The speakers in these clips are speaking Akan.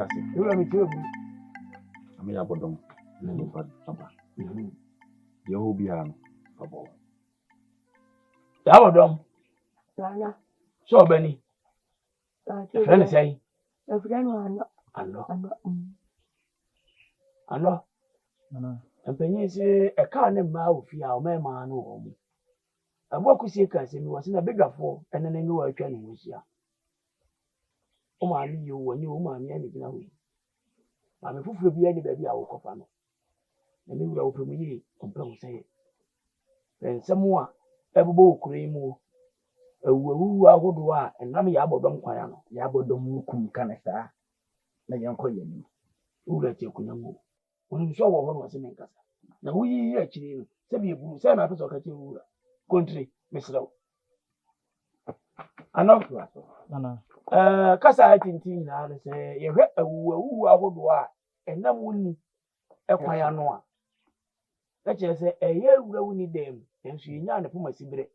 just You let me tell you. I mean, Bodom. Papa. The whole behind. Papa. Bodom. Sana. So Benny. The friend is saying. The friend one. I know. And Penny say a car named Maufi, our man, home. I walk with Seekers and was in a bigger fall, and then you were training with you. Oh, my, you when you, mammy, anything away. I'm a fool to be any baby, I will cough on. And you will open me, compel say. Then some more, every bow cream more. Who are who do I, and Nammy Yabodom Quayano, Yabodom cum canasta. Na yanko yenu urete kunyango woni so wo ho no se menkasa na wo yi akiri se bi ebu se na apeso ka ti wura country misrawo ano kasa tintin na no se ye hwe awu ahodo a enam woni ekwan ya no a na che se eye wura woni dem enso yenya ne poma sibire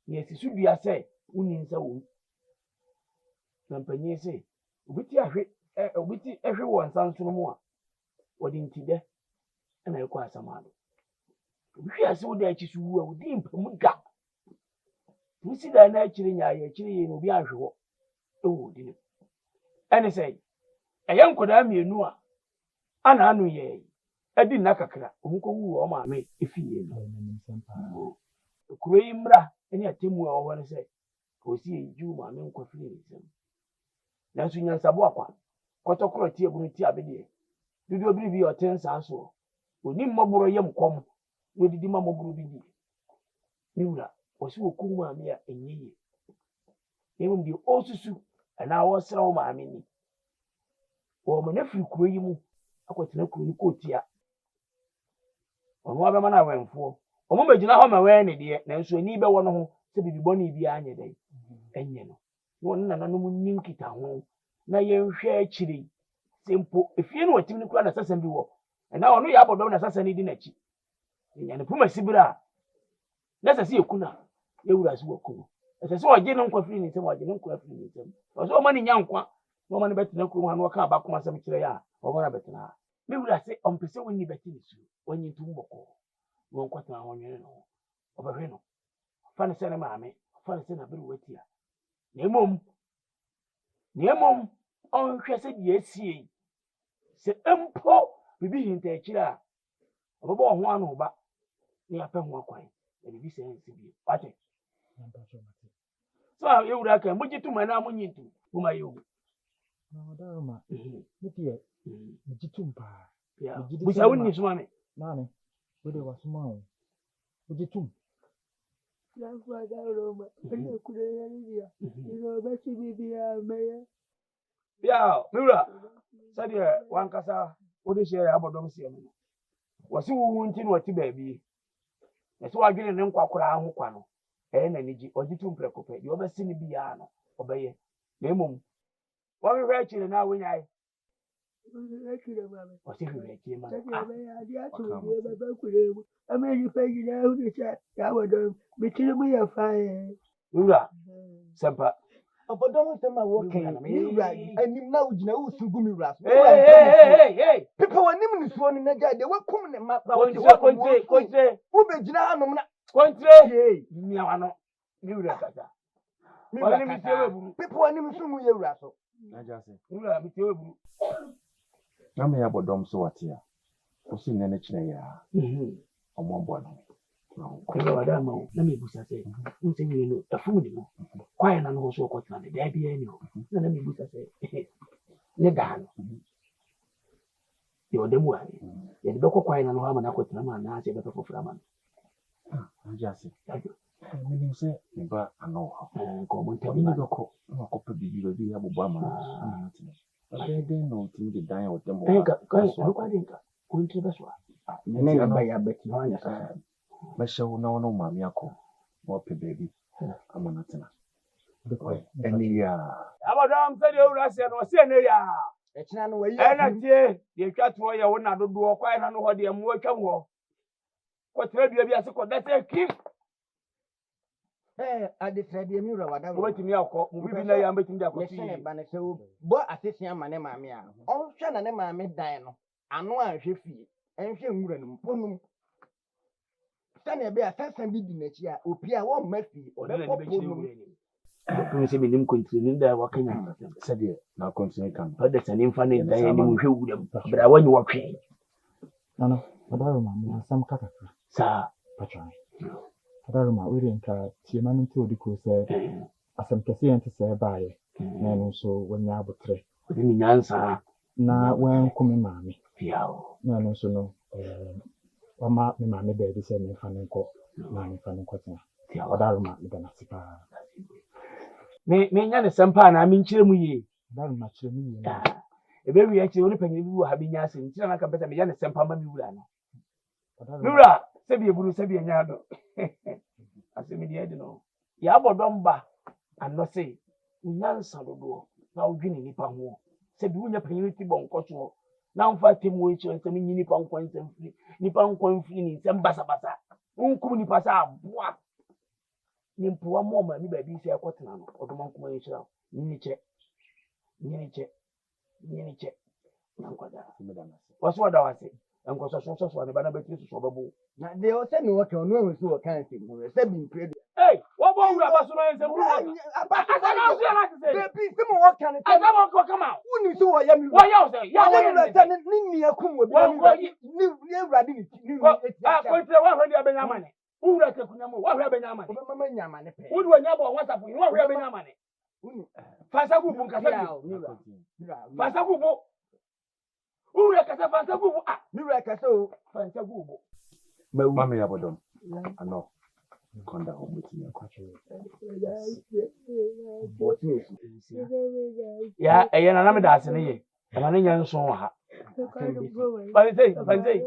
ne asisudua se woni nsa wo na mpanye se obiti ahwe obiti ehwe won sanso mu a wodi ntide na ekọ asamado obi ase wo da achisu wu a wodi mpamu da musi da na achiri nya ya achiri ye no bi ahwe wo ewo di ne ene sei eye nkoda mienu a ana anu ye edi na kakra omuko wu o ma me efiye no kuro yi mra ene atemu a wo ne sei osi eju ma me nkwa firi nsem na so nyansabo akwa kotokoro tie bunu tie abede dudu obiri bi otensa aso oni mmoboro yem kom no didi ma mmoboro bi di niwura osi okum ma me a enyiye emu bi osusu ana wo sra wo ma me ni wo mo na firi kuro yi mu akwetena kuro ni kotia ono abema na wenfo omo magina ho ma wen ne de na nso ani be wo no ho se bibi boni bi anye dai enye no wo nana no mu ninkita ho na yenhwe akiri simple efie no watimi kura na sasa bi wo na ono ya Bodom na sasa ni di na chi nya ne puma sibira na sasa ekuna ewura so wakuno sasa waje no nkwa firi ni sem waje no nkwa firi ni sem so mani nya nkwa no mani betina kuru ha no ka ba kuma sem kire ya o mara betina me wura se ompese woni betini su woni ntumboko wo nkwa tan ho nwene no obehwe no fa ne se ne maame fa ne se na bere watia na emom on hwe se die sie se empo bibi hinta akira obobo ho anu ba ni apɛ ho akwan e bibi se nsi bi pate so a yewura ka mujitu mana munyintu kuma yewu na odama mutie mujitu mpa ya busa wonni suma me nani wede wasuma o mujitu La foi da Roma, ele kureya dia. Ino ba si bibia meya. Ya, miura. Sadi wankasa odi share ya Bodom sie no. Wasi wu nti no wati baabi. Na so wadwene ne nkwakora aho kwa no. Na niji ojitu mprekope. Di obesi ni bia no, obeye. Na emom. Wa hwe akire na wonyai. Akire mama. Wasi hwe akire mama. Sadi ya dia tu dia baba kuremu. Ameni pegi na hu de cha ya Bodom. Mitirimu ya fae. Miura. Sempa. Bodom tema woke miura anim na ugina usugu miura Hey people wanim ni so ni naja de wakum ne ma kontre wo be gina anom na kontre mia wano miura kata wani mi tewe buru people wanim so mu yewura so naja se miura mi tewe buru na me ya Bodom so watia o si nene chine ya omombo no kwa wadama na mebusa se unse ni no afuni no kwa na no so kwatna de da bia ni ho na mebusa se ne dano yo demu ani ye de ko kwa na no ha ma na kwatna ma na se be fofura ma naja se mini se ne ba ano ha ko mo ni be ko na ko pe bi ya bobo ama na tine de no timi de dan o demo ka kwa dinka ko nti be so ne na ba ya beti no anya sa Mashawu na wono mami yako mope baby amanatina eni ya Bodom se de owura se no se ne ya echina no wayi na tie de twato ya wona dodo kwa na no ho de mu atwam ho ko tre dua bi ase ko da se ki adesrade mi wura wada. Obetimi akọ, mo bibi na ya betimi de akọ ti. Me ba ne se o bo asese ama ne maame a. On hwe na ne maame dan no. Ano a hwe fie. Enhwe nwura no mponum. Sane be asasan bi di n'achi a opi a wo mafi o be ponum. Ko se minim kontinu da wa kanya Sɛdeɛ na continue kan. o de sani mfa ne dan ani mu hwe wudam bra wanyi wa twe Nano, Adaruma, some catacra. sa Patron. Adaruma, we didn't see man until the course as some Cassian to say by, and also when you have a tray. ni nyansa Now, when coming mammy, piao no, so no, my mammy baby said me fanning court, mammy fanning cotton. Adaruma, you're gonna see. me nya ne sempa na me nkyere mu yi Adaruma, chimney. ebe wi achi oni panyi bi wo ha bi nya ase nkyere na ka pesa me ya ne sempa ma mi wura no wura se bi eburu se bi nya do ase mi de no ya bodom ba ano se nyansa dodo na odwini nipa ho se bi wonya panyi ti bo nkoto na mfa temu echi se mi nyi nipa nkwansem firi nipa nkwanfiri ni se mbasa basa unkum nipa sa aboa nimpuwa moma mi baby se akotena no odoma nkoma yishira nyiniche nankwada waso da wase enkoso so ne bana betri so babu Na de o se ni wo ke onu enwe so wo kan se mu se bi mpre de. hey wo bo wura baso no ense mu Abaso na so ya na se de bi se mu wo kan se. azama ko kama Uni so wo ya mi. wo ya o se ya wo ya se ni ni akum wo bi ni ewrade ni kontre wa hwede abenya mane wura ke kunyamo wa hwede abenya mane o mama nya mane pe. wudi wanya bo whatsapp ni wa hwede abenya mane Uni fasa gubu nkasa fasa gubu wura kasa fasa gubu mi wura kasa o fasa gubu Mami ya Bodom. Ano. Konda omuti ya kwacho. ya eyena na me da ase ne ye na ne nya nso ha fanzei ya fanzei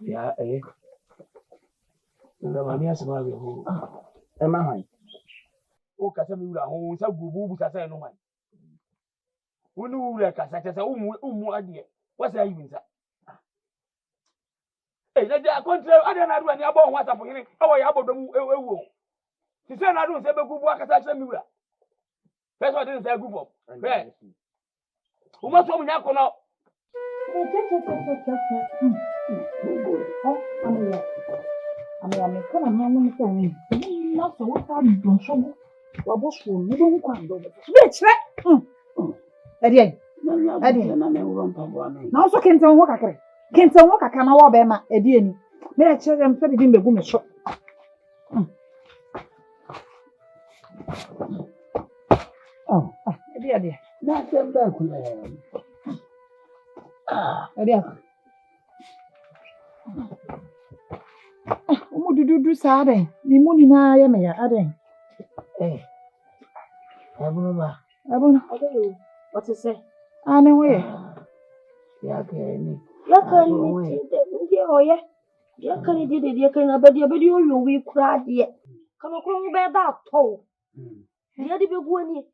ya na mami asema be ho e ma han. o kasa mi wura ho sa gubu bu sasa no man woni wura kasa kasa umu ade wasa yi nsa na dia kontra ade na adu ani abo ho whatsapp hini awo ya Bodom ewu ti se na adu se be gubu akasa kasa mi wura person didn't say good for right o ma so mu nya kono Amém, como não tem. Nossa, o cara não chegou. O abuso não deu quando. Bitch, Aden. Não só quem tem um cacre. Quem tem um cacana o bema é Aden. Me a chega me fez de me gume só. Oh, Aden. na tamba ku Aden. Omo dudu sa Aden. Ni mu ni na ya me ya Aden. Abono ba Abono. What is it? Ane we. ya ke ni Yakani de oye. Yakani de yakani abedi oyo wi kura de. Kama kuro mu be da to. Dia de be gu ani.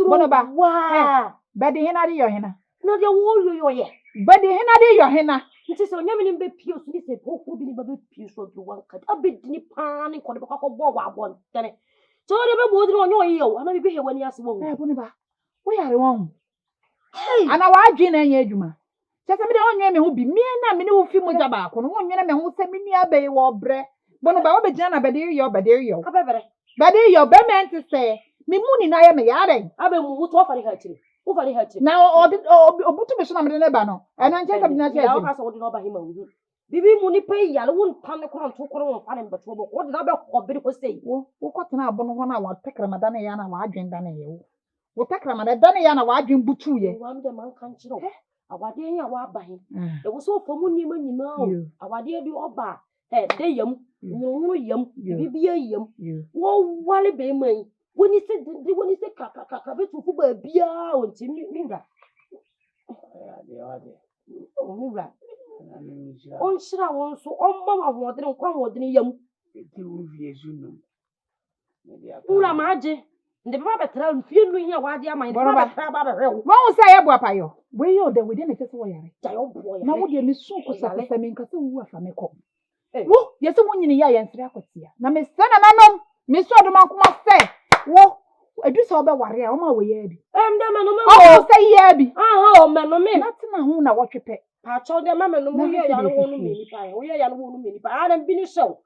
Bono ba. Wa. Bedi hina di yo hina. Na de wo yo ye. Bedi hina di yo hina. Nti se onyame ni be pio so ni se poku bi ni ba be pio so do wan kat. Abedi ni pa ni ko de ba ko bo wa bon tene. So de be bo di onyo ye o. Ana bi he wani ase wo. Bono ba. Wo yare won. Ana wa adwe na anya adwuma. Chese me de onwe me ho bi mi na me ne wo fi moja ba ko no onwe na me ho se me ni abai wo bre. Bono ba wo be gina na bedi yo. Ka bebere. Bedi yo be mente se me muni na ya me yare. Abe mu wo to fari ha chiri. Wo fari ha chiri. Na obutu me so na me ne ba no. Ena nche se bi na chese. Ya o ka so wo di no ba hima wu. Bibi mu ni pe yale won tan ne kron to kron won fare mbeto bo. Wo di na be ko biri ko sei. Wo kwatena abono ho na wa tekra madane ya na wa adwen dane ye wo. Wo tekra madane ya na wa adwen butu ye. Wa mde man kan chiro. Awade ya wa abahin. E wo so fomu ni ma nyina o. Awade di oba. De yam. Nyunu yam. Bibia yam. Wo wale be man. Woni se kaka betu fu ba bia o nti mi ra. O mi ra. On shira won so on mama wodin kwa wodin yam. ti wo vie sunu Ura maje. Nde baba betra nfie nu hia wade ama Bono ba. betra baba rewo. Wọ́n sẹ́ Yeboah payo. Wei yo de we dey na kese wo yare. Ja yo boy. Na wo de me sun ko sa Yare. pese me nkase wu afa me ko. Eh. Wo yesi wo nyini ya yensere akotia. Na me se na nanom. Me so do man kuma se. Wo edu so be ware a wo ma wo ye bi. Em de manu me. Oh se ye bi. Aha o manu me. Na tina ho na wo twepe. Pa cho de mama no mo ye ya no wonu me nipa ya. Wo ye ya no wonu me nipa. Ana bi ni show.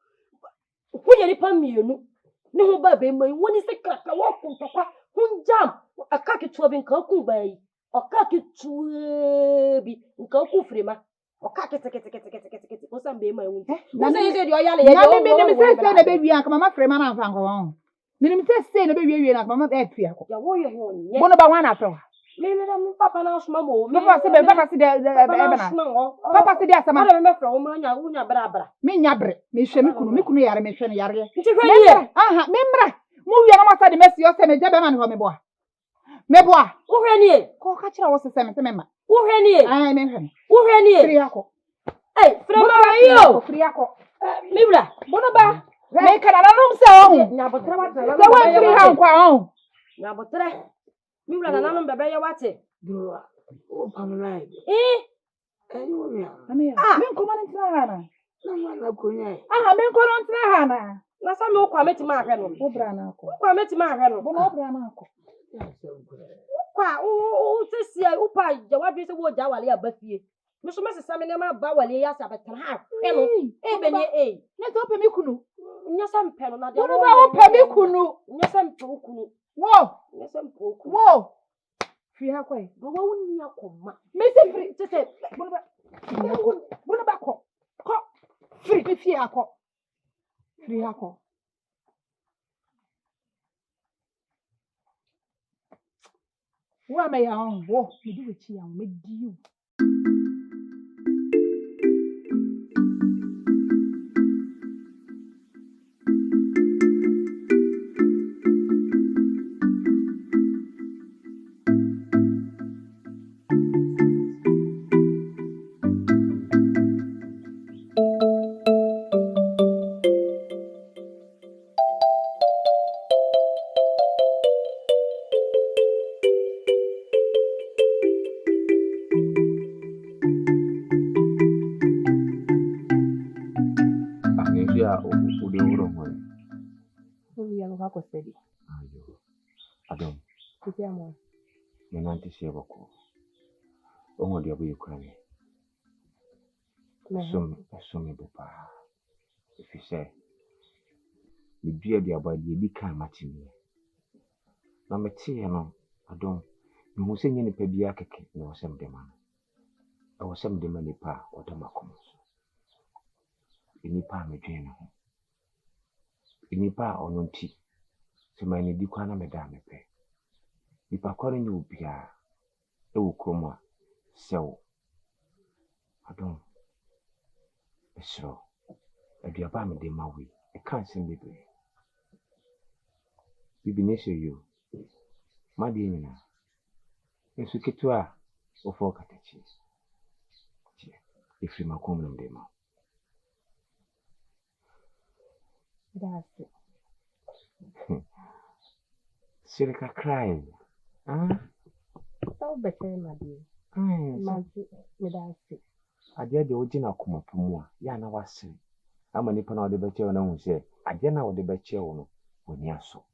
Wo ye nipa mienu. Ne ho ba be mai woni se kaka wo kuntokwa. Hunjam akake tuwa bi nka ku bayi. Okake tuwa bi nka ku frema. Okake teke. Wo sam be mai won. Wo se ye de oyale ye. Na me se na be wi anka mama frema na anfa nko. Me se na be wi na mama e tua ko. Ya wo ye ho ni. Bono ba wana afa. Me da mu papa na asoma mo. Papa se de Papa se de asama. Ada me fra wo nya bra. Me nyabre. Me hwe me kunu yare me hwe ne yare. Nti hwe ye. Aha, me mbra. Mo wi na masa de mesi o se me jabe ma ne ho me boa. Me boa. Wo hwe ni e. Ko ka kira wo se me ma. Wo hwe ni e. Ai me hwe. Wo hwe ni e. Free ako. Eh, fra ma yo. Free ako. Me bra. Bono ba. Me kana na no se o. Nya botra ba tra. Se wa free ha kwa o. Nya botra. Me bra na no bebe ye wate. Bro, o pamrai. Eh, Ayo ya. Ame. Me ko ma ntina ha na. Na mana kunya. Aha, me ko no ntina ha na. na sa me okwa metima ahwe no. Wo bra na ako. Okwa metima ahwe no. Bono bra na ako. Kwa o sesia upa jawadwe se wo jawale abafie. Me so mesesa me nema ba wale ya sa betra ha. No. Benye Na so pe me kunu. Nya sa mpe no na de. Bono ba wo pe me kunu. Nya sa mpe kunu. Wo. Nya sa mpe kunu. Wo. Free ha kwa. Do wa wonni akoma. Me se free. Se Bono ba ko. Ko. Free me fie ako. Free ako. Wa me ya on wo. Me di we chi ya me di you. Adom. Kiti amo. Menanti sieboko. Ongo dia bu Ukraine. Sumi bupa. If you say, the beer dia boy di bika matini. Na meti no adom. Me hu se nyene pa bia keke na osem de man. E osem de man nipa odamakom. Nipa medwen no. Nipa ononti. Se mani di kwa na meda mepe. Nipa kwa ni ubia. Ewu kroma. Sew. Adom. Esro. Aduaba me de mawi. E kan sim bibi. Bibi ne se yo. Madi nyina. Ensu ketua ofo katachi. Ifri makom nam de ma. That's it. Sirika cry. So better my dear. That's it. Adia de ogina kuma pumu ya na wase. Ama nipa na ode beche na hu se adia na ode beche wo no oni aso.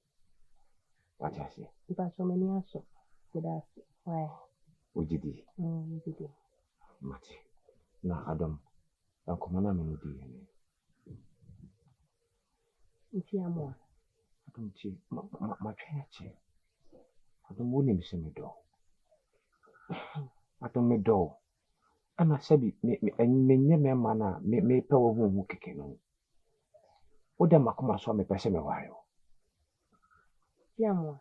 What I say? But so many aso. That's it. Why? Ojidi. Ojidi. Mati. Na Adam. Akomana me odi ene. Nti amo. Adam chi ma twa chi. Adam woni mi se me do. Adam me do. Ana sabi me ma na me pe wo hu keke no. Oda makoma so me pese me wayo. Yamo.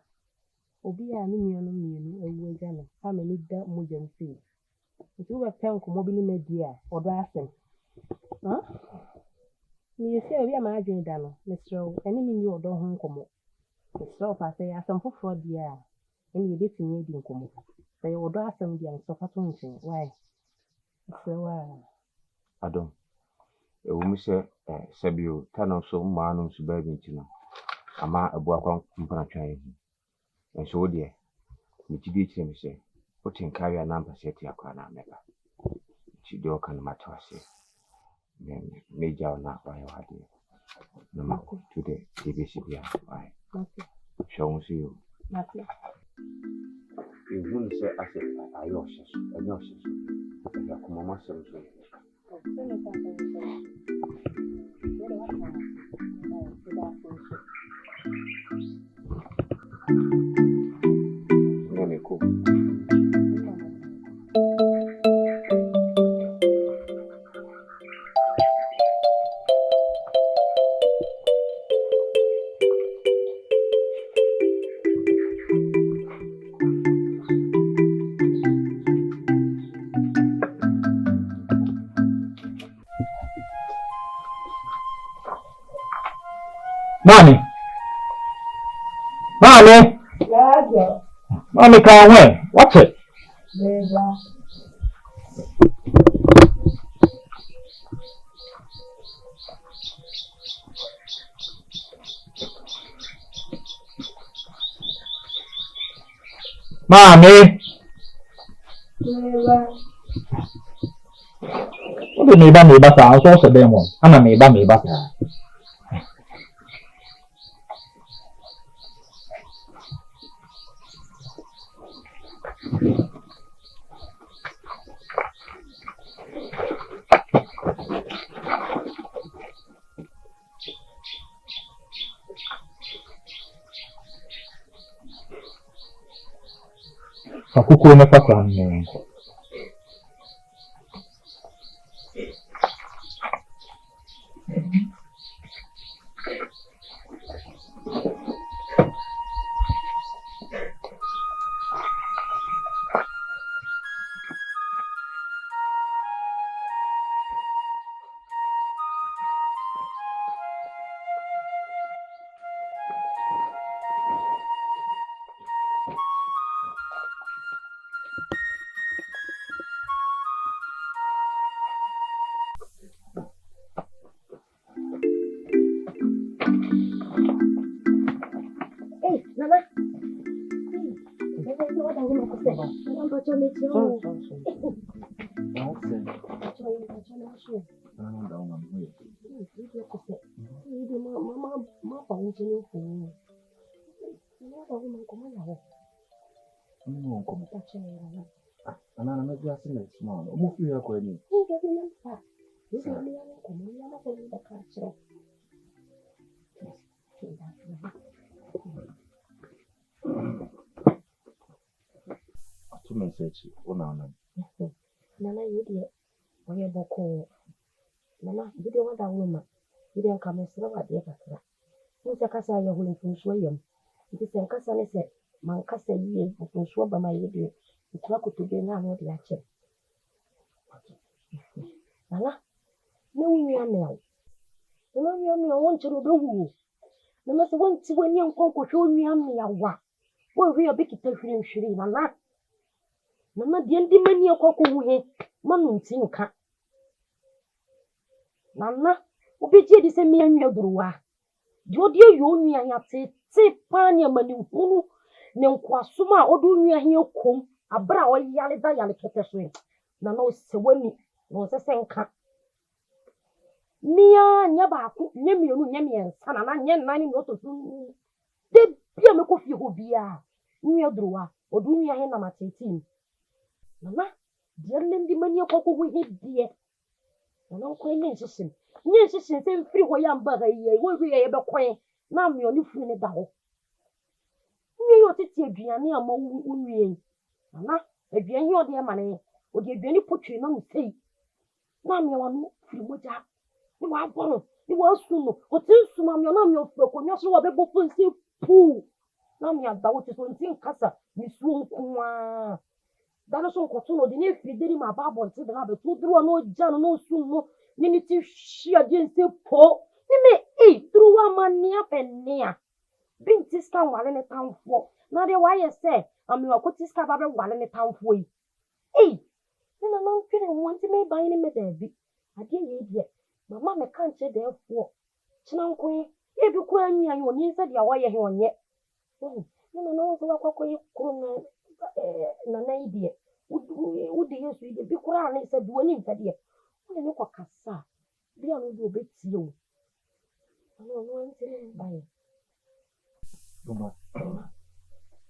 Obi a ni mienu ewu eja no. Ha me ni da mojam fi. Nti wo pe nko mo bi ni media odo asem. Ni yesi obi a ma adwen da no. Mesro eni mi ni odo ho nkomo. Mesro pa se asem foforo dia. Eni yede tinye di nkomo. Se odo asem dia so fa to nchin. Why? So Adam. Ewu mi se sabio tano so ma no Suban ntino. Ama abu akwa mpana twan yi. And so, dear, Michi him say, put in carry a number set your crown. She do can matter. Then major not by your idea. No matter today, TBC. Why? Show you. You wouldn't say, I said, I yours, and yours. And your common so. Very cool. Mommy can't win. Watch it. Mommy. What do you mean by I was also them one. I'm a me back. Kuku na pakwan ni. Nana, you dear, when you're back home. Nana, you don't want that woman. You didn't come and slow at the other. Who's a cassa you're willing to show him? It is a cassa, I said, my cassa, you can show by my idiot. It's not to be now, not the action. Nana, no, we are now. No, we are want to do. No matter when young uncle showed me, I'm near what. Well, we are big to film shooting, Nana. Nana, the end man your cocoa head, Manu Tinka. Nana, obey this a mere drua. You dear, you only have to say, Pania Manu, no quasuma, or do me a heel comb, a brow, yalida yalikateswing. Nana, so when was a senka. Mia, Yabaku, Nemi, and Sana, and Yan 9 not to do. They be a look of you who be a near drua, or do me a hen at 18. Nana, dear Lindy Mania Coco, we hit dear. And uncle Nancy, Nancy sent free way and bugger ye, will be able to now me only free in a dog. We ought to see Gianni among Unwe. Nana, if you ain't your dear money, would you any put you on the sea? Now me one free with that. You are Bono, you are soon, or till soon, your name of the Conyaso of the Bopun sea pool. Now me have doubted one thing, Cassa, Mmusuo. That is so continued in if you did my Bible and said, I have a 2 no John, no soon, no, Ninity she against the poor. You may eat through a man near and near. Bring this town while in a town for. Now, the why I say, I'm your cotis cababa while in a town for you. Then I'm not feeling want to make by any medal. I didn't yet. My mamma can't say therefore. Chinam queen, if you call me and your niece said your wire on yet. No, no, so what you call na idea. Would you use the big crown? It's a dwelling for you. I know what Cassa. They are no bit you. I don't know anything by it. Mama,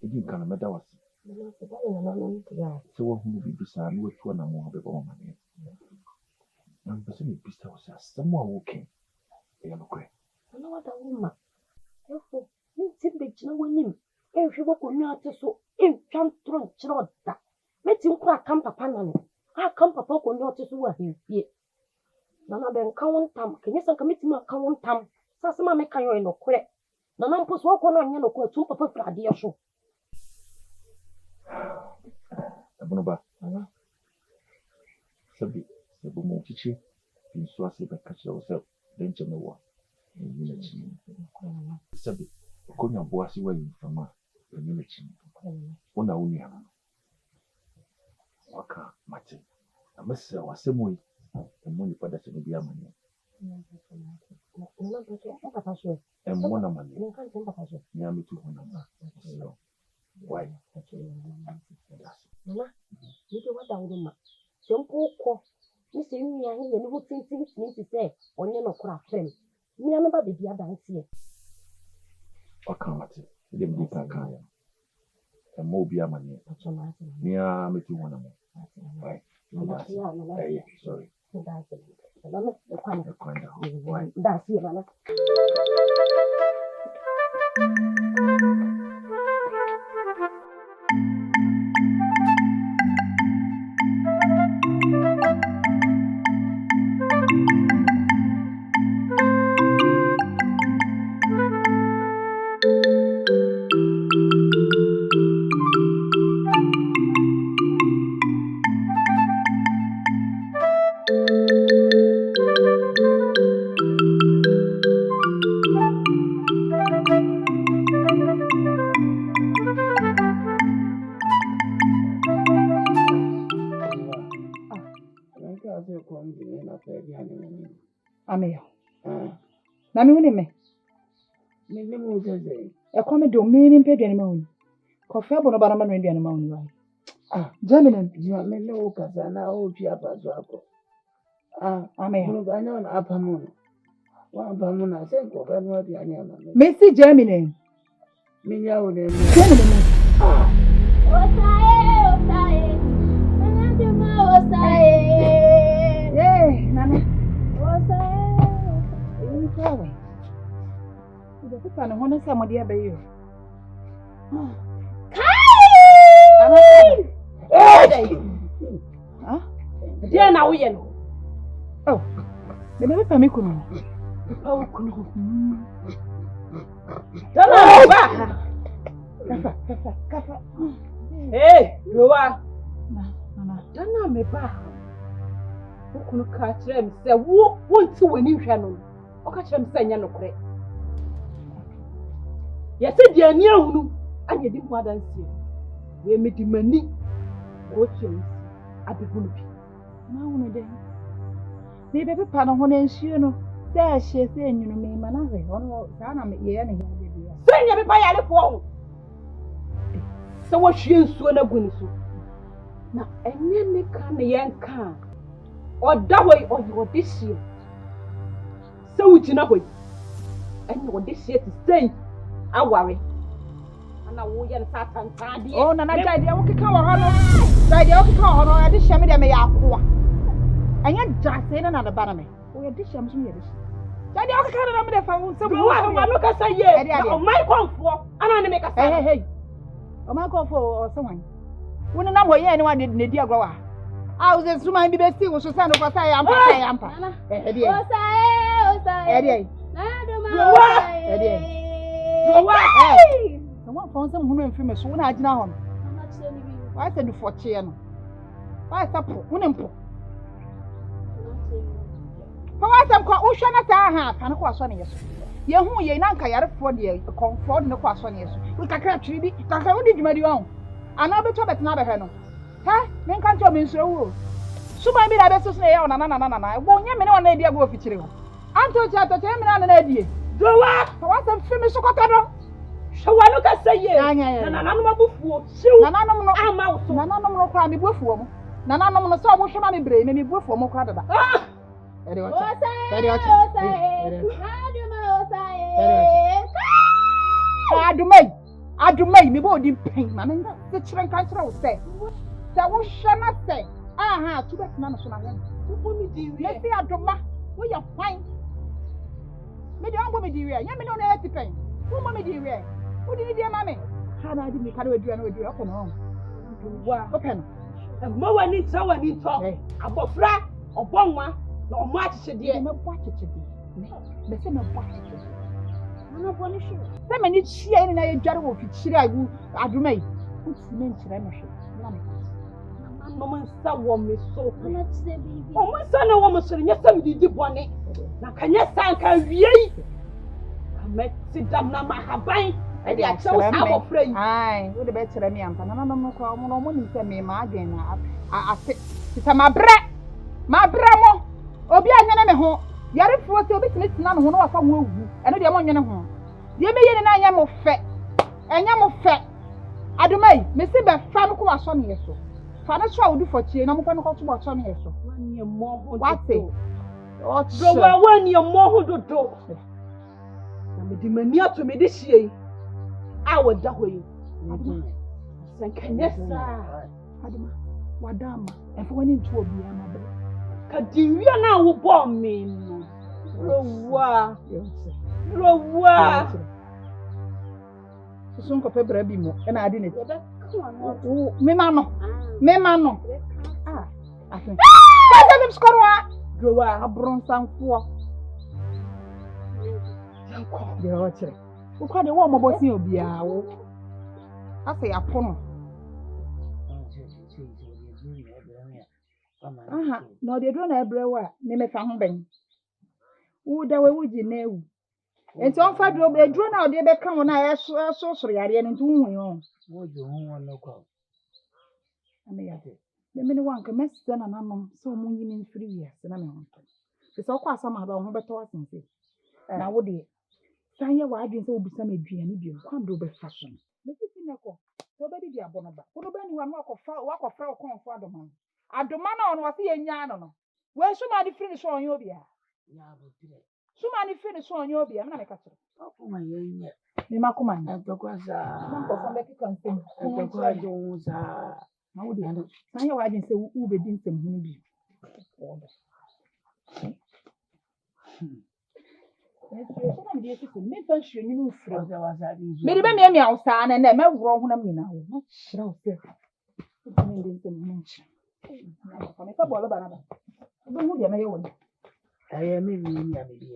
it didn't come matter what. So, who will be beside me with one or more before money? I'm presuming Pista was someone walking. I am okay. I know what a woman. Therefore, you sit the children. If you walk on your so in Chantron Chroda, let him crack come papa. I come papa on your to what he fear. Nana ben count tam, can you commit my count tam? Sassama make you in no credit. Nana puts walk on your no two papa for a dear show. Abonoba. Sabi, sabu mo chichi. Mmusuo ase be catch yourself. Then Jamewa. Sabi, konya boasi wa infama. Then Ona uni ama. Waka mate. Amese wasemu yi. Emoni pada se bi amane. Emona mane. Ni amitu hona ma. Why? Mama, you do what I would do. Some poor cough. You see me, I hear no things to say, on your craft friend. Me, I'm about the other here. Waka mate. Dem di kaka. Emo bi amane. Ni amitu hona ma. Why? Sorry. That's it, Mama. Ameyo. Na me woni me. Me mo sese. E kwa me do me mpe aduane ma woni. Kofi abono ba na ma no aduane ma woni wa. Germany. Jua me le o kasa na o pia paso ako. Ameyo. Mo ba na apamu. Wa apamu na se ko ba no aduane ama me. Me si Germany. Me nya o ne. Germany. Osae. Nana osae. Nana. Osae. Kawe. Ida kupa na hona sa modi abayo. Kai! Dia na uye no. Oh. Me be pa me kunu. Oh kunu. Dana ba. Kafa. Rowa. Mama. Dana me ba. Kunu ka kire me se wo nti wani hwa no. Oka kire me se nya no kure. Ya se dia ni ahunu anye di mu adansie. We me di mani. Ko kire abihunu bi. Na hunu de. Me be pa no ho na nsuo no. Se ahye se enyunu me ma na hwe. Ono sa na me ye na ya de bia. Se nya be pa ya le fo ho. Se wo hwe nsuo na gu ni so. Na enye ne ka ne yenka. Oda hoy odishie. Se wujina hoy. Enye odishie ti sei aware. Ana wo ye satan tade. Oh na jade wo keka wo hono. Jade wo keka wo hono odishie me de me yakoa. Enye jase na na ba na me. Wo odishie me so ye dishie. Jade wo keka na me de fa wo se wo wa no ka say ye. O my konfo ana ne me ka say. Hey. O my konfo o se wan. Wo na mo ye ni wa ne di agwa wa. I was Suban be still was send over Yampa. Eddie. I want found some women from a soon I know. Why said for Chiano? Why support Unimpo? For what I'm called Ushana, and of course, one years. Yahu Yanka yard for the comfort in the course 1 year. We can catch you, because I only do my own. Another top at another hand. Men can't tell me so. Suban be that best say on na. Won ye me no na dia go fichire ho. Anto cha to che me na na die. Do what? For what am fimi so kotado. Shawano ka say ye. Yeah. Na no mabufuo. Shiw. Na nanom no Ama wo so. na nanom no kwa me buafuo mo. Na nanom no so mo hwema me bre me buafuo mo kwa dada. Eri wacha. Adumai me bo di pen ma me se chiren kan chira wo se. Se wo hwe na se. Aha, tu bet na no so na he. Wo mi di wi. Me se aduma, wo ya fine. Me di ango me di wi. Ya me no na eti pen. Wo mo me di wi. Wo di di ma me. Ha na di me ka na wadua na wadua ko no. Wa. Open. Ma wani to. Abofra, obonwa, na omo achichede. Me bo achichede. Me se me bo achichede. Ana bo ni hwe. Se me ni chia ni na ye dware wo fichiri agu adumai. Wo ti me nchire me hwe. Na me. Mama nsa wo me so. Omo nsa na wo me so nya sam di bone. Na kanya sanka wiei. Ka ti dam na mahaban. E dia chew sa abofra yi. Ai, wo de be kire me ampa. Na no kwa mo ni se me ma adwen na ase. Ti ma bre mo. Obi anya na me ho. Yare fuo se obi timi tina no ho na wafa ho awu. Eno de mo nwene ho. De me ye na anya mo fe. Enya mo fe. Adumai, me si be fa no ko waso ne yeso. Fa na so a wodu fochie na mo fa no ko to waso ne yeso. Wani mo ho. Wate. Do wa wani mo ho dodo. Na me di mani ato me de hie. A wada ho yi. Sankanya sa. Aduma, wadama. Efo wani ntu obi ama be. Ka diwia na wo bo me no. Rowa. Susun ko pebra bi mo. E na ade ne. Me ma no. Ah, afen. Pasa dem skorwa. Rowa Abron sanfo. De o chere. Wo kwa de wo mo bosi obi a wo. Asa ya pono. Aha, no de drone ebrewa me mefa ho ben. Wo da we wuji na ewu. Enti on fa dro be drone na o de be ka wona ya so soro yare no ntu hu yo. Wo je hu wona kwa. Ame ya de. Me ne wanka messa na nanom so mu yin mfiri wi ase na me ho. Se o kwa asama ba ho beto asense. Na wo de sanye wa adwen se obisa me duane bi kwa ndo be fa so. Me titi ne ko. So be di abono ba. Wo be ni wa no akofra okonfo adoma. Adoma na ono wase yenya no. We suma di free so onyo bia. Ya bo dire. Suma ni free so onyo bia na me ka kire. Akuma yenya. Ni makoma ni. Atokwa sa. Na ko fo be kika nsem. Atokwa jo sa. Na wo de sanye wa adwen se wo be di nsem hu bi. Me fa hwe ni no frɛ. Me de be me awsa na na me woro ho na me na wo. Na kyerɛ wo se. Me de nsem hu nchi. Na me fa bolo ba na ba. Be hu de me ye wo. Aye me bi ni ame bi.